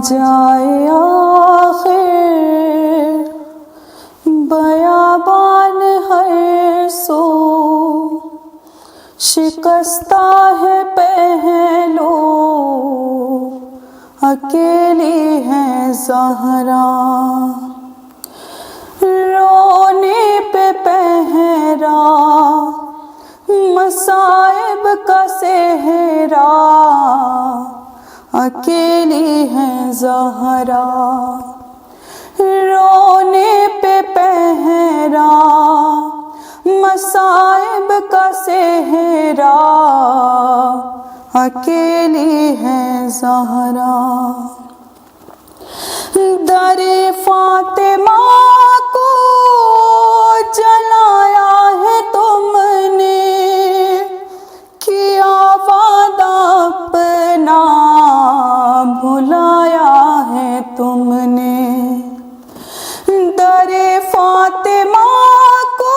जाए आखिर बयाबान हर सो, शिकस्ता है पहलो अकेली है ज़हरा। रोने पे पहरा मसाइब का सेहरा, अकेली है ज़हरा। रोने पे पहरा मसाइब का सेहरा, अकेली है ज़हरा। दरे फातिमा को जलाया है तुमने, किया वादा अपना भुलाया है तुमने। दरे फातिमा को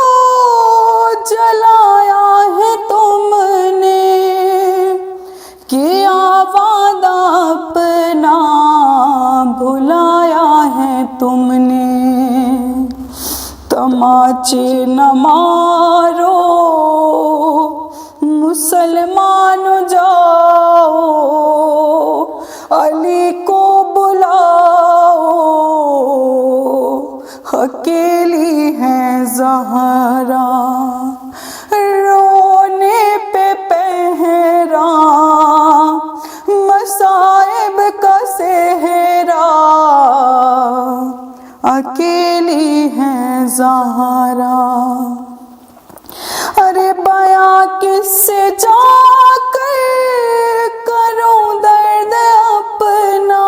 जलाया है तुमने, किया वादा अपना भुलाया है तुमने। तमाचे न मारो मुसलमान जाओ, अली को बुलाओ, अकेली है ज़हरा। रोने पे पहरा मसाइब का सेहरा, अकेली है ज़हरा। अरे बयां किससे जाकर करूं दर्द अपना,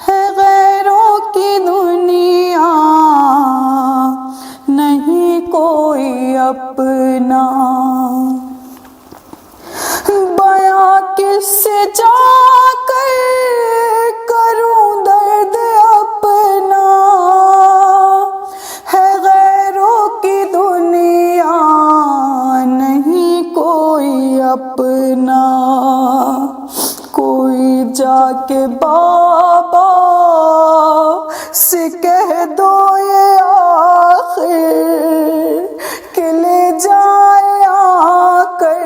है गैरों की दुनिया नहीं कोई अपना। बयां किससे जाकर करूं दर्द अपना, है गैरों की दुनिया नहीं कोई अपना। कोई जाके बाबा से कह दो ये आखिर कि ले जाए आकर,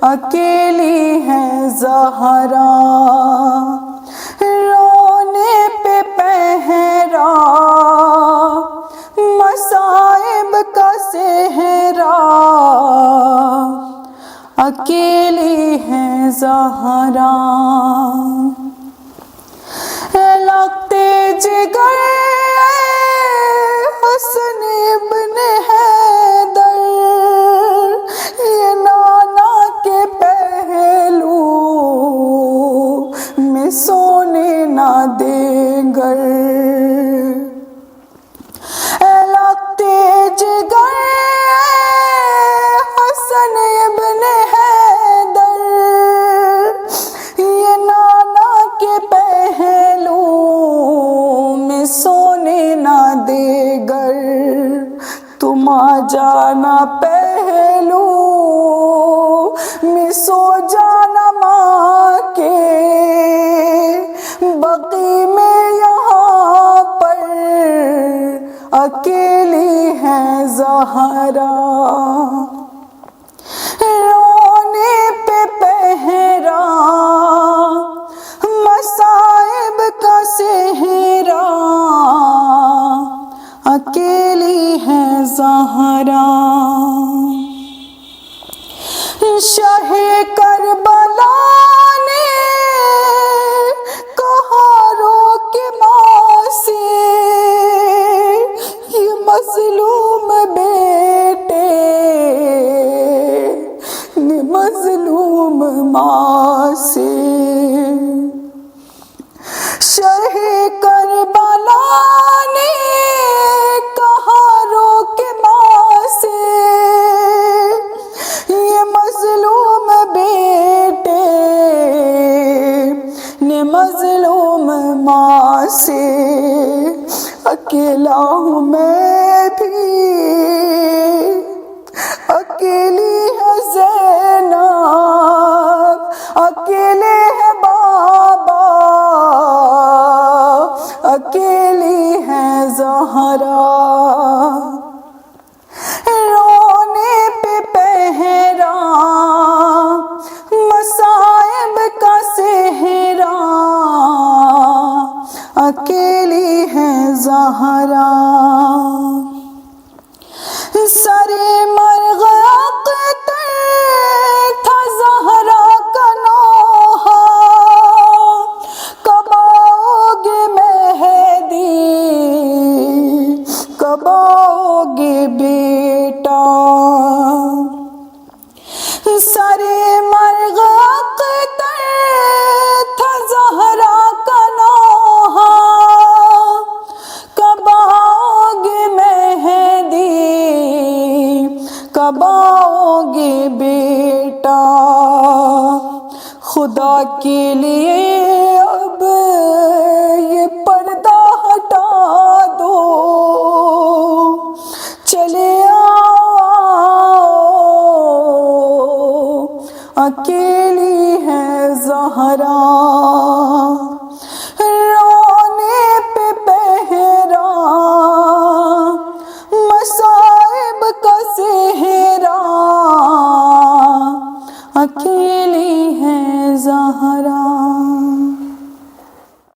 अकेली है ज़हरा। रोने पे पहरा मसाइब का सेहरा, अकेली है ज़हरा। लगते जिगर हसन इब्न हैदर, ये नाना के पहलू में सोने ना देंगर। लगते जिगर हसन इब्न हैदर, ये नाना के पहलू में सोने ना देगर। तुम आ जाना पहलू में सो जाना माँ के, बकी में यहाँ पर अकेली है ज़हरा। रोने पे पहरा मसाइब का सेहरा, अकेली है ज़हरा। शाहे करबला ने कहा रोके माँ से, ये मज़लूम बेटे ने मज़लूम माँ से। शाहे करबला ने कहा रोके माँ से, ये मज़लूम बेटे ने मज़लूम माँ से। अकेला हूँ मैं भी, अकेली है ज़ैनब, अकेले है ज़हरा, रोने पे पहरा मसाइब का सेहरा, अकेली है ज़हरा। सरे मरग़ था ज़हरा का नौहा, कब आओगे मेहदी, कब आओगे बेटा। सरे मरग़ था ज़हरा का नौहा, कब आओगे मेहदी, कब आओगे बेटा। खुदा के लिए अब ये पर्दा हटा दो, चले आओ, अकेली है ज़हरा।